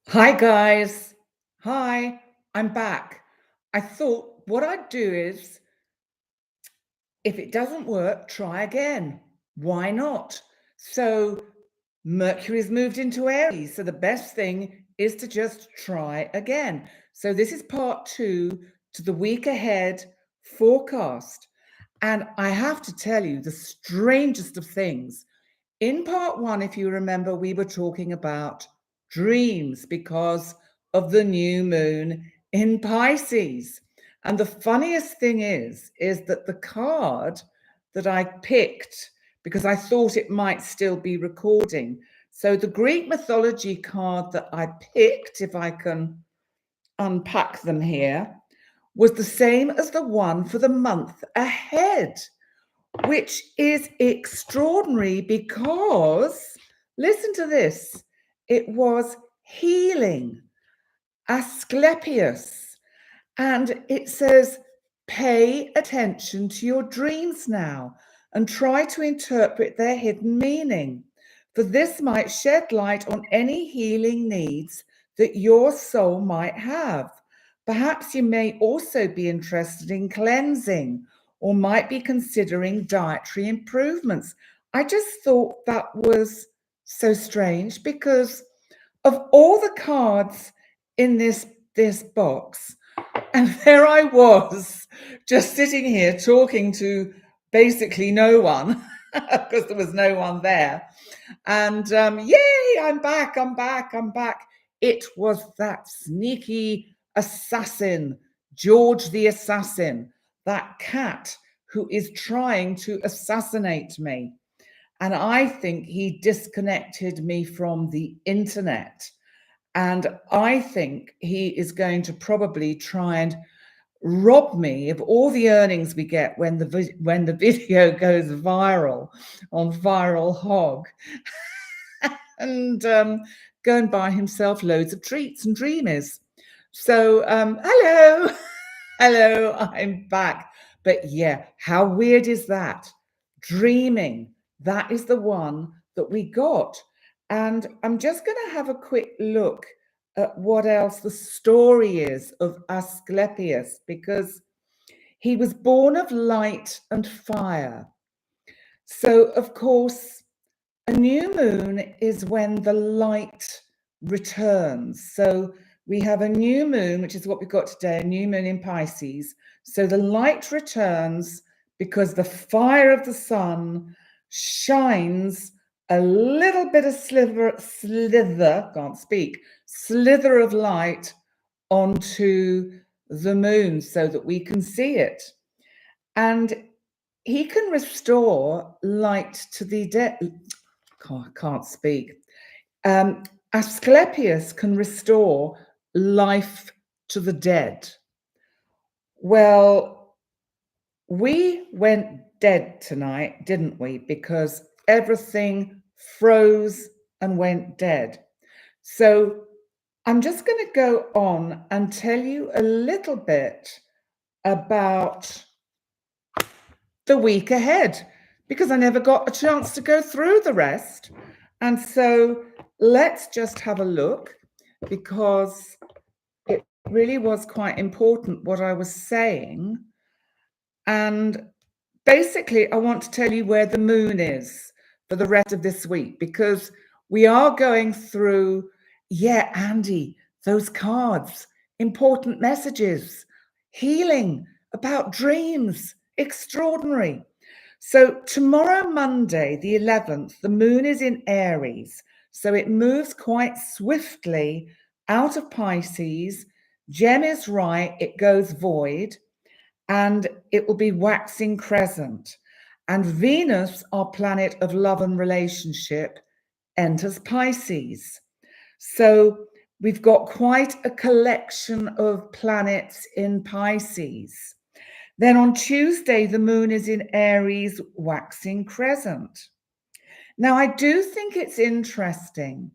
Hi, guys. Hi, I'm back. I thought what I'd do is, if it doesn't work, try again. Why not? So, Mercury's moved into Aries. So, the best thing is to just try again. So, this is part 2 to the week ahead forecast. And I have to tell you the strangest of things. In part 1, if you remember, we were talking about dreams because of the new moon in Pisces. And the funniest thing is that the card that I picked, because I thought it might still be recording. So the Greek mythology card that I picked, if I can unpack them here, was the same as the one for the month ahead, which is extraordinary because, listen to this, it was healing, Asclepius. And it says, pay attention to your dreams now and try to interpret their hidden meaning, for this might shed light on any healing needs that your soul might have. Perhaps you may also be interested in cleansing or might be considering dietary improvements. I just thought that was so strange because of all the cards in this box, and there I was, just sitting here talking to basically no one, because there was no one there. And yay, I'm back. It was that sneaky assassin, George the Assassin, that cat who is trying to assassinate me. And I think he disconnected me from the internet. And I think he is going to probably try and rob me of all the earnings we get when the video goes viral on Viral Hog, and go and buy himself loads of treats and dreamies. So hello, hello, I'm back. But yeah, how weird is that? Dreaming, that is the one that we got. And I'm just going to have a quick look at what else the story is of Asclepius, because he was born of light and fire. So, of course, a new moon is when the light returns. So we have a new moon, which is what we've got today, a new moon in Pisces. So the light returns because the fire of the sun shines a little bit of slither of light onto the moon so that we can see it. And he can restore light to the dead. I can't speak. Asclepius can restore life to the dead. Well, we went dead tonight, didn't we? Because everything froze and went dead. So I'm just going to go on and tell you a little bit about the week ahead, because I never got a chance to go through the rest. And so let's just have a look, because it really was quite important what I was saying. And basically, I want to tell you where the moon is for the rest of this week, because we are going through, yeah, Andy, those cards, important messages, healing, about dreams, extraordinary. So tomorrow, Monday, the 11th, the moon is in Aries. So it moves quite swiftly out of Pisces. Gem is right, it goes void, and it will be waxing crescent. And Venus, our planet of love and relationship, enters Pisces. So we've got quite a collection of planets in Pisces. Then on Tuesday, the moon is in Aries, waxing crescent. Now, I do think it's interesting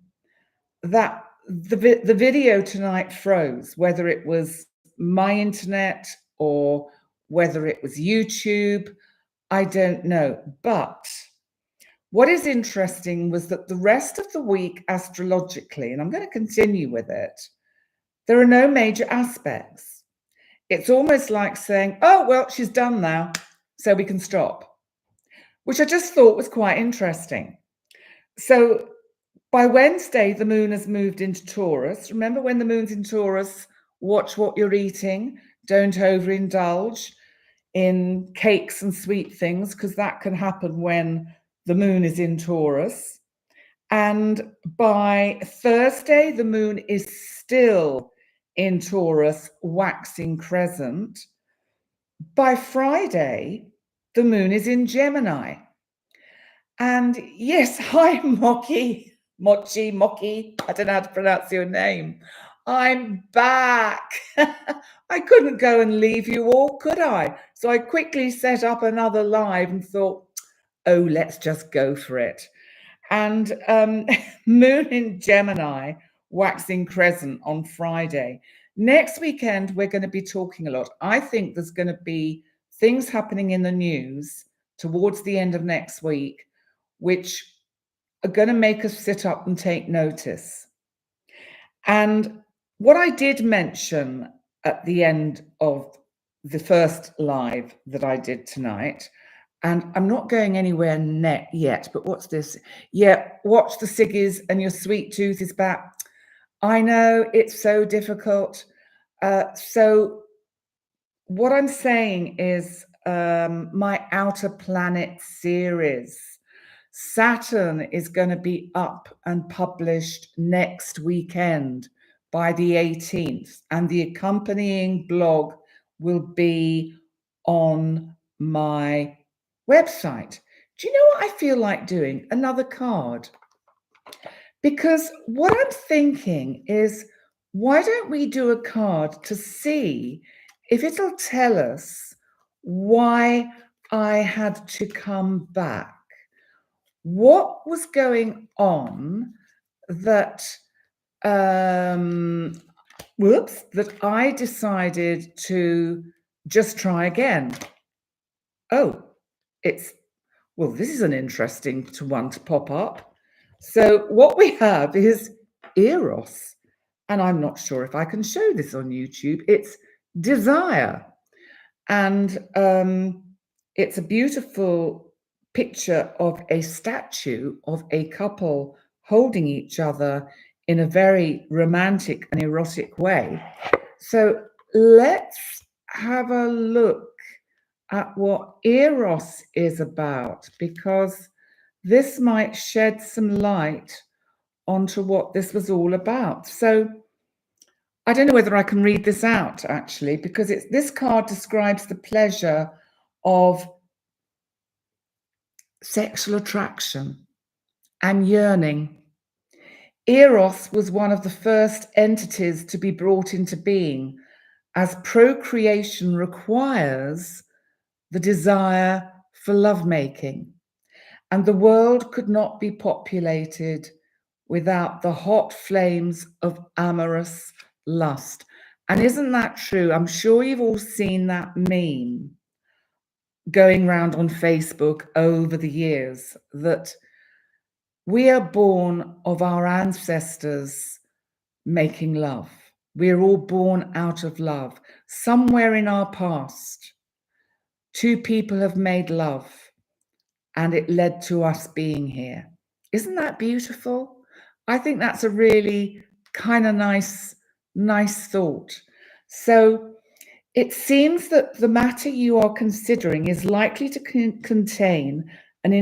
that the video tonight froze, whether it was my internet or whether it was YouTube, I don't know. But what is interesting was that the rest of the week astrologically, and I'm going to continue with it, there are no major aspects. It's almost like saying, oh, well, she's done now, so we can stop, which I just thought was quite interesting. So by Wednesday, the moon has moved into Taurus. Remember, when the moon's in Taurus, watch what you're eating. Don't overindulge in cakes and sweet things, because that can happen when the moon is in Taurus. And by Thursday, the moon is still in Taurus, waxing crescent. By Friday, the moon is in Gemini. And yes, hi, Mochi, I don't know how to pronounce your name. I'm back. I couldn't go and leave you all, could I? So I quickly set up another live and thought, oh, let's just go for it. And moon in Gemini, waxing crescent on Friday. Next weekend, we're going to be talking a lot. I think there's going to be things happening in the news towards the end of next week, which are going to make us sit up and take notice. And what I did mention at the end of the first live that I did tonight, and I'm not going anywhere yet, but what's this? Yeah, watch the ciggies and your sweet tooth is back. I know, it's so difficult. So what I'm saying is my outer planet series, Saturn is going to be up and published next weekend by the 18th, and the accompanying blog will be on my website. Do you know what I feel like doing? Another card. Because what I'm thinking is, why don't we do a card to see if it'll tell us why I had to come back? What was going on that that I decided to just try again? Oh, this is an interesting one to pop up. So what we have is Eros, and I'm not sure if I can show this on YouTube. It's desire, and it's a beautiful picture of a statue of a couple holding each other in a very romantic and erotic way. So let's have a look at what Eros is about, because this might shed some light onto what this was all about. So I don't know whether I can read this out, actually, because this card describes the pleasure of sexual attraction and yearning. Eros was one of the first entities to be brought into being, as procreation requires the desire for lovemaking, and the world could not be populated without the hot flames of amorous lust. And isn't that true? I'm sure you've all seen that meme going around on Facebook over the years, that we are born of our ancestors making love. We're all born out of love. Somewhere in our past, two people have made love, and it led to us being here. Isn't that beautiful? I think that's a really kind of nice thought. So it seems that the matter you are considering is likely to contain an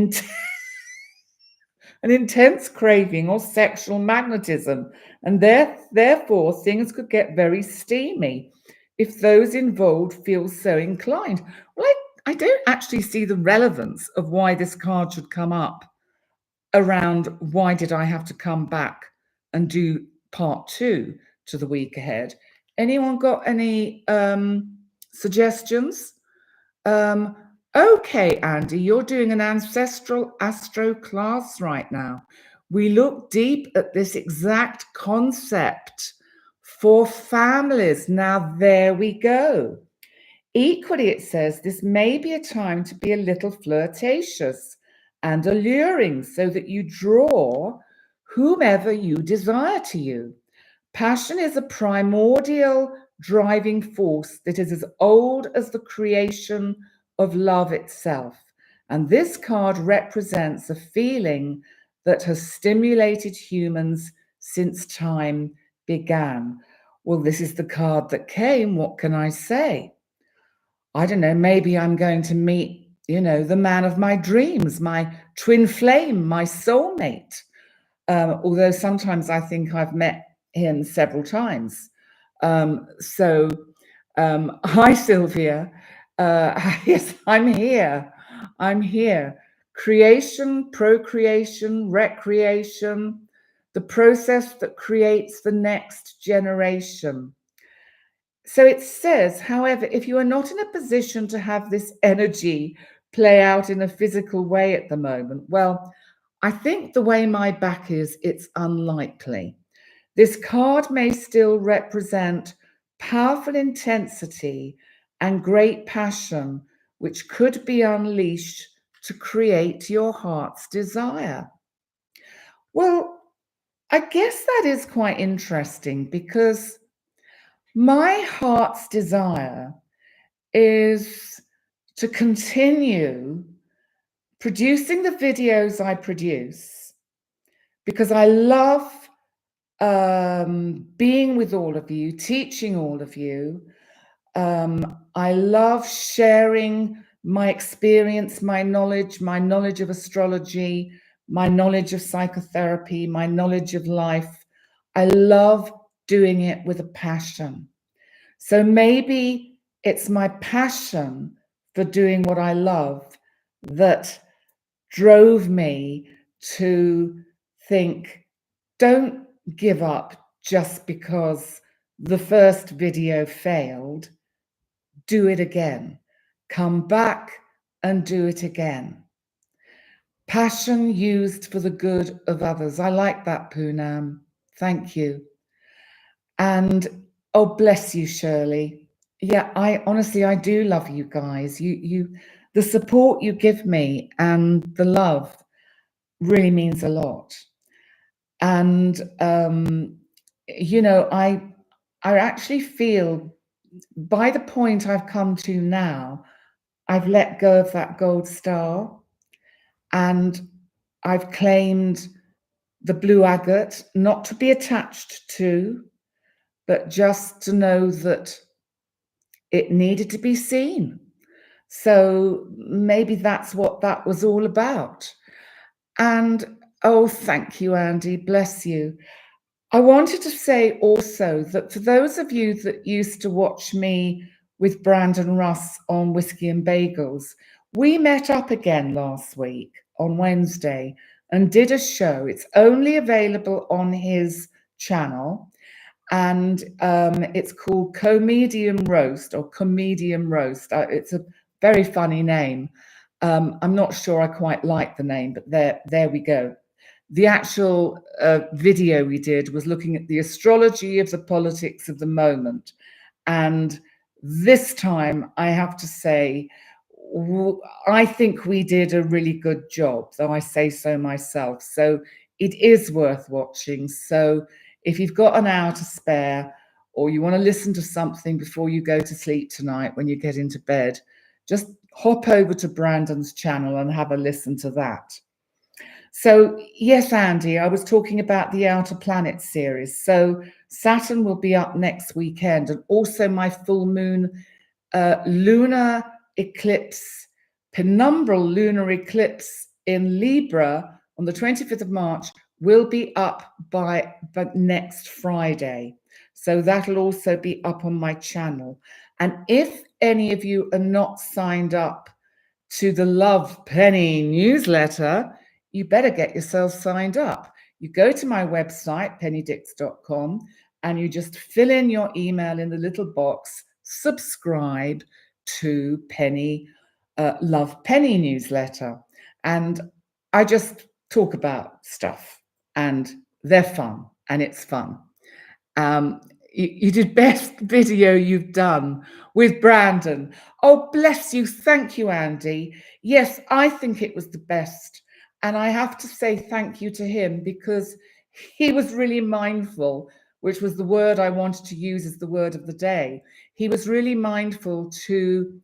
intense craving or sexual magnetism, and therefore things could get very steamy if those involved feel so inclined. Well, I don't actually see the relevance of why this card should come up around why did I have to come back and do part 2 to the week ahead. Anyone got any suggestions? Okay, Andy, you're doing an ancestral astro class right now. We look deep at this exact concept for families. Now, there we go. Equally, it says this may be a time to be a little flirtatious and alluring so that you draw whomever you desire to you. Passion is a primordial driving force that is as old as the creation of love itself. And this card represents a feeling that has stimulated humans since time began. Well, this is the card that came. What can I say? I don't know, maybe I'm going to meet, the man of my dreams, my twin flame, my soulmate. Although sometimes I think I've met him several times. Hi, Sylvia. Yes, I'm here. I'm here. Creation, procreation, recreation, the process that creates the next generation. So it says, however, if you are not in a position to have this energy play out in a physical way at the moment, well, I think the way my back is, it's unlikely. This card may still represent powerful intensity and great passion, which could be unleashed to create your heart's desire. Well, I guess that is quite interesting because my heart's desire is to continue producing the videos I produce because I love being with all of you, teaching all of you. I love sharing my experience, my knowledge of astrology, my knowledge of psychotherapy, my knowledge of life. I love doing it with a passion. So maybe it's my passion for doing what I love that drove me to think, don't give up just because the first video failed. Do it again. Come back and do it again. Passion used for the good of others. I like that, Poonam. Thank you. And oh, bless you, Shirley. Yeah, I honestly do love you guys. The support you give me and the love really means a lot. And I actually feel by the point I've come to now, I've let go of that gold star and I've claimed the blue agate, not to be attached to, but just to know that it needed to be seen. So maybe that's what that was all about. And oh, thank you, Andy. Bless you. I wanted to say also that for those of you that used to watch me with Brandon Russ on Whiskey and Bagels, we met up again last week on Wednesday and did a show. It's only available on his channel. And it's called Comedian Roast or Comedian Roast. It's a very funny name. I'm not sure I quite like the name, but there we go. The actual video we did was looking at the astrology of the politics of the moment. And this time, I have to say, I think we did a really good job, though I say so myself. So it is worth watching. So if you've got an hour to spare or you want to listen to something before you go to sleep tonight when you get into bed, just hop over to Brandon's channel and have a listen to that. So yes, Andy, I was talking about the Outer Planets series. So Saturn will be up next weekend, and also my full moon lunar eclipse, penumbral lunar eclipse in Libra on the 25th of March will be up by next Friday. So that'll also be up on my channel. And if any of you are not signed up to the Love Penny newsletter, you better get yourself signed up. You go to my website, pennydix.com, and you just fill in your email in the little box, subscribe to Love Penny newsletter. And I just talk about stuff and they're fun and it's fun. You did best video you've done with Brandon. Oh, bless you. Thank you, Andy. Yes, I think it was the best. And I have to say thank you to him, because he was really mindful, which was the word I wanted to use as the word of the day. He was really mindful to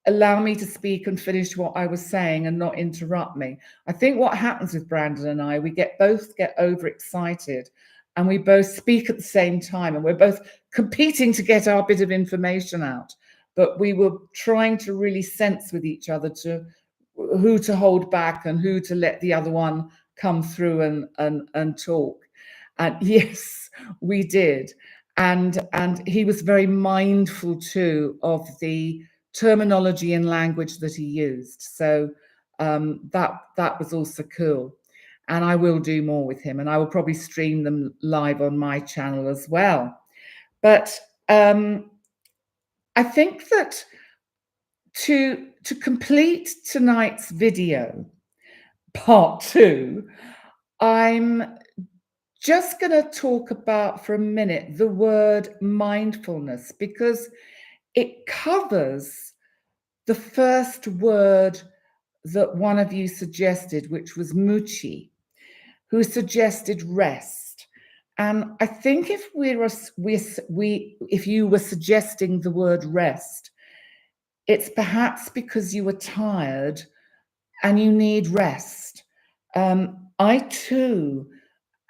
allow me to speak and finish what I was saying and not interrupt me. I think what happens with Brandon and I, we both get overexcited and we both speak at the same time, and we're both competing to get our bit of information out. But we were trying to really sense with each other to who to hold back and who to let the other one come through and talk. And yes, we did. And he was very mindful too of the terminology and language that he used. So that was also cool. And I will do more with him, and I will probably stream them live on my channel as well. But I think that to complete tonight's video, part 2, I'm just going to talk about for a minute the word mindfulness, because it covers the first word that one of you suggested, which was Muchi, who suggested rest. And I think if if you were suggesting the word rest, it's perhaps because you were tired and you need rest. I too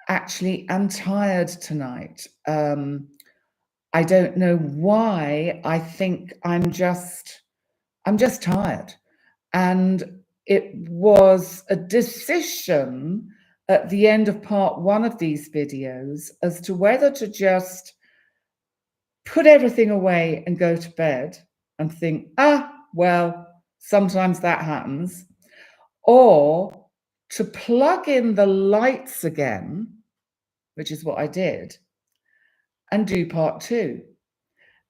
actually am tired tonight. I don't know why. I think I'm just tired. And it was a decision at the end of part 1 of these videos as to whether to just put everything away and go to bed and think, well, sometimes that happens, or to plug in the lights again, which is what I did, and do part 2.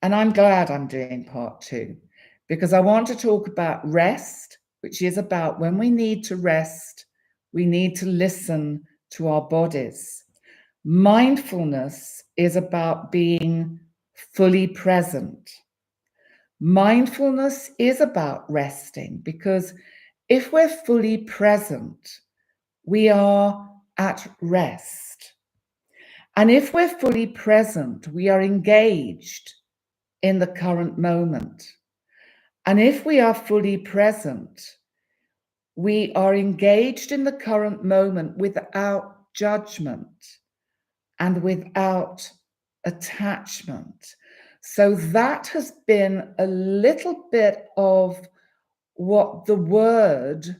And I'm glad I'm doing part 2, because I want to talk about rest, which is about when we need to rest, we need to listen to our bodies. Mindfulness is about being fully present. Mindfulness is about resting, because if we're fully present, we are at rest. And if we're fully present, we are engaged in the current moment. And if we are fully present, we are engaged in the current moment without judgment and without attachment. So that has been a little bit of what the word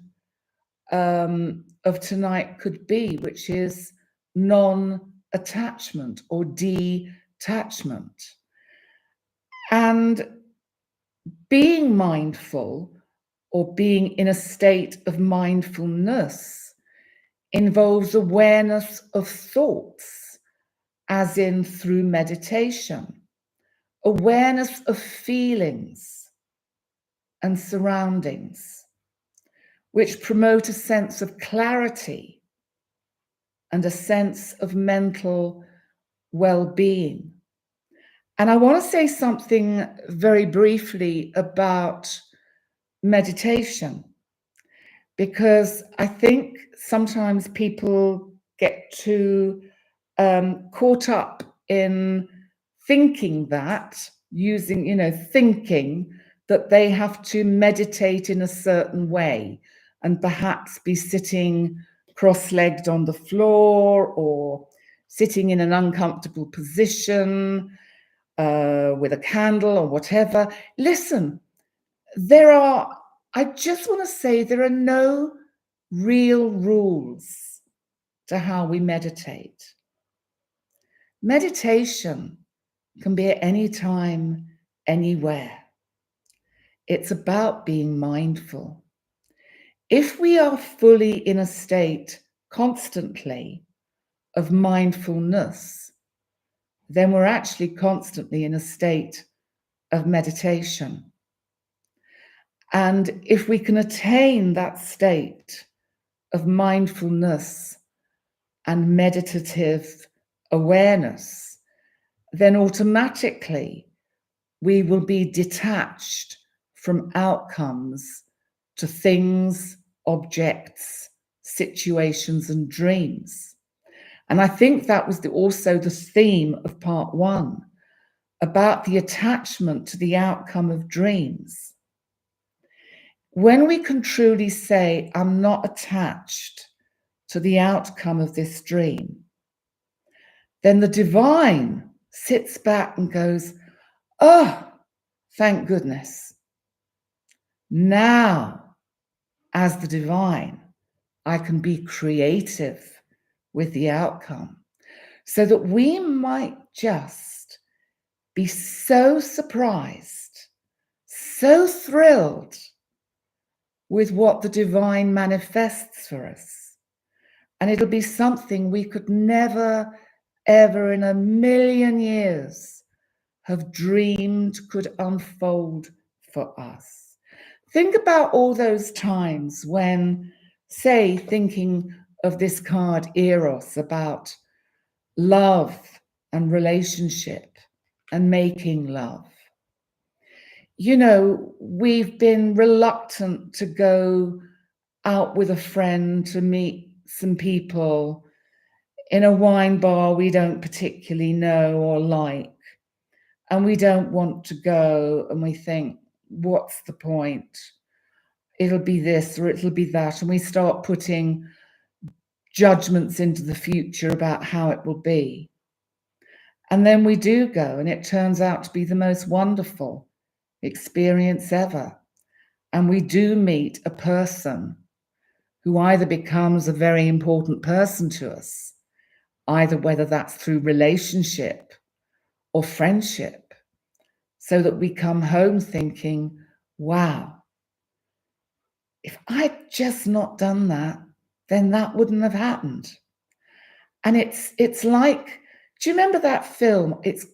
of tonight could be, which is non-attachment or detachment. And being mindful, or being in a state of mindfulness, involves awareness of thoughts, as in through meditation, awareness of feelings and surroundings, which promote a sense of clarity and a sense of mental well-being. And I want to say something very briefly about meditation, because I think sometimes people get too caught up in thinking that, thinking that they have to meditate in a certain way and perhaps be sitting cross-legged on the floor or sitting in an uncomfortable position with a candle or whatever. Listen, I just want to say there are no real rules to how we meditate. Meditation can be at any time, anywhere. It's about being mindful. If we are fully in a state constantly of mindfulness, then we're actually constantly in a state of meditation. And if we can attain that state of mindfulness and meditative awareness, then automatically we will be detached from outcomes to things, objects, situations and dreams. And I think that was also the theme of part 1, about the attachment to the outcome of dreams. When we can truly say, I'm not attached to the outcome of this dream, then the divine sits back and goes, oh, thank goodness. Now, as the divine, I can be creative with the outcome, so that we might just be so surprised, so thrilled with what the divine manifests for us. And it'll be something we could never, ever in a million years have dreamed could unfold for us. Think about all those times when, say, thinking of this card, Eros, about love and relationship and making love. You know, we've been reluctant to go out with a friend to meet some people in a wine bar we don't particularly know or like, and we don't want to go, and we think, what's the point? It'll be this or it'll be that, and we start putting judgments into the future about how it will be. And then we do go, and it turns out to be the most wonderful experience ever. And we do meet a person who either becomes a very important person to us, either whether that's through relationship or friendship, so that we come home thinking, wow, if I'd just not done that, then that wouldn't have happened. And it's like, do you remember that film? It's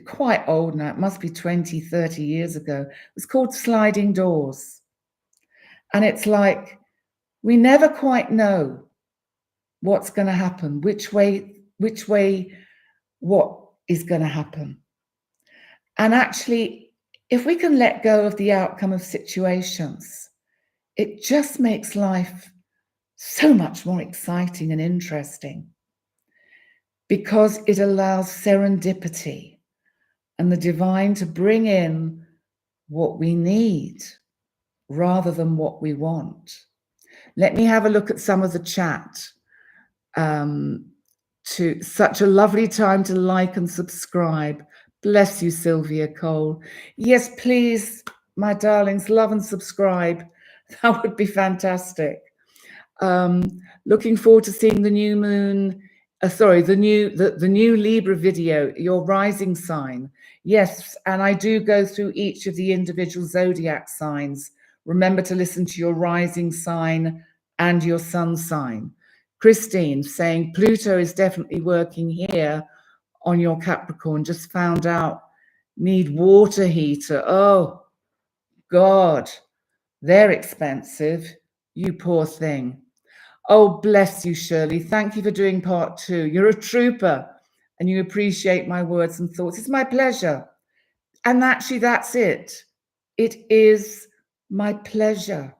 quite old now. It must be 20, 30 years ago. It was called Sliding Doors. And it's like, we never quite know what's going to happen, which way, what is going to happen. And actually, if we can let go of the outcome of situations, it just makes life so much more exciting and interesting, because it allows serendipity and the divine to bring in what we need rather than what we want. Let me have a look at some of the chat. To such a lovely time to like and subscribe. Bless you, Sylvia Cole. Yes, please, my darlings, love and subscribe. That would be fantastic. Looking forward to seeing the new moon. The new Libra video, your rising sign. Yes, and I do go through each of the individual zodiac signs. Remember to listen to your rising sign and your sun sign. Christine saying Pluto is definitely working here on your Capricorn. Just found out, need water heater. Oh, God, they're expensive. You poor thing. Oh, bless you, Shirley. Thank you for doing part 2. You're a trooper and you appreciate my words and thoughts. It's my pleasure. And actually, that's it. It is my pleasure.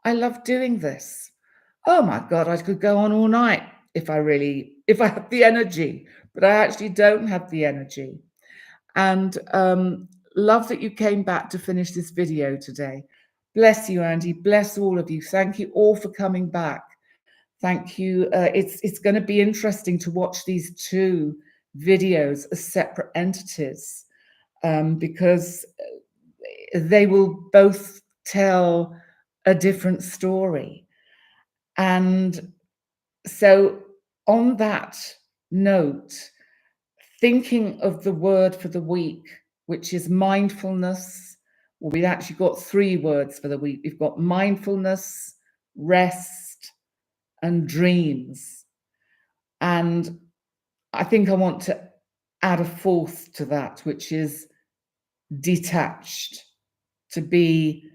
I love doing this. Oh my God, I could go on all night if I had the energy, but I actually don't have the energy. And love that you came back to finish this video today. Bless you, Andy. Bless all of you. Thank you all for coming back. Thank you. It's going to be interesting to watch these 2 videos as separate entities, because they will both tell a different story. And so on that note, thinking of the word for the week, which is mindfulness. Well, we've actually got 3 words for the week. We've got mindfulness, rest, and dreams. And I think I want to add a 4th to that, which is detached, to be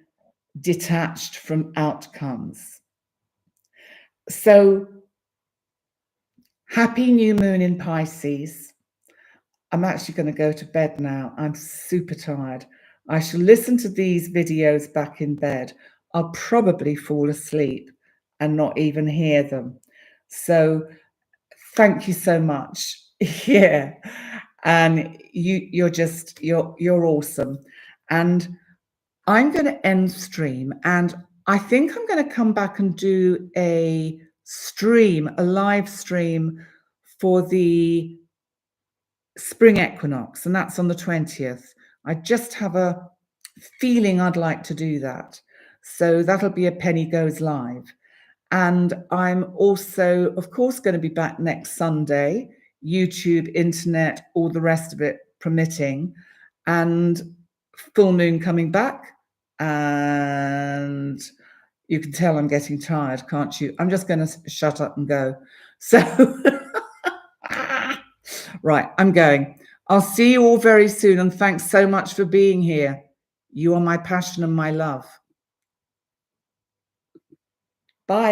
detached from outcomes. So happy new moon in Pisces. I'm actually going to go to bed now. I'm super tired. I shall listen to these videos back in bed. I'll probably fall asleep and not even hear them. So thank you so much. Yeah. And you're awesome. And I'm going to end stream, and I think I'm going to come back and do a live stream for the spring equinox, and that's on the 20th. I just have a feeling I'd like to do that. So that'll be a Penny Goes Live. And I'm also, of course, going to be back next Sunday, YouTube, internet, all the rest of it permitting, and full moon coming back. And you can tell I'm getting tired, can't you? I'm just going to shut up and go. So, right, I'm going. I'll see you all very soon. And thanks so much for being here. You are my passion and my love. Bye.